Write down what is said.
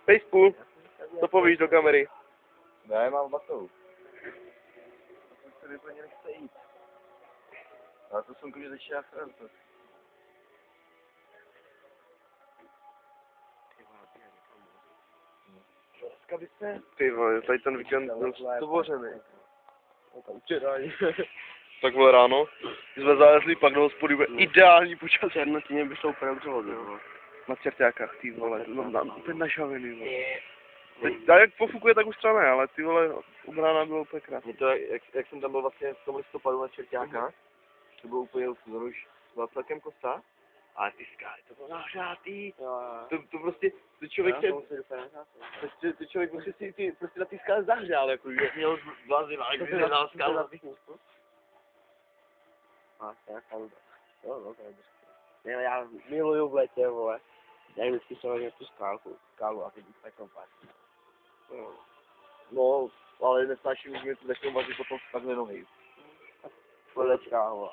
Fejsku, co povíš do kamery? Ne, mám batou. To se úplně nechce jít. Ale to slunko mě začíná srát. Dneska byste... Ty vole, tady ten víkend byl Stvořený. tak vole ráno. My jsme zalezli pak do hospody, bude ideální počasí. Černotíně by šlo úplně přehodu. Na čerťákách, ty vole, úplně našavený, vole. Teď, jak pofukuje, tak už třeba ne, ale ty vole, od rána bylo úplně krásné. Mě to, jak jsem tam byl vlastně v tom listopadu na Čerťákách, to bylo úplně už byla celkem kosa, ale ty skály, to bylo nahřátý, to prostě, to člověk se, to člověk prostě si prostě na ty skály zahřál, jako jak měl dva zima, když se na skálu. Já miluju v létě, vole. Já vždycky jsem na tu skálu a teď tak kopat. No, ale nesnáším, že mi to začnou vařit potom takhle nohy. Vlečka, vole.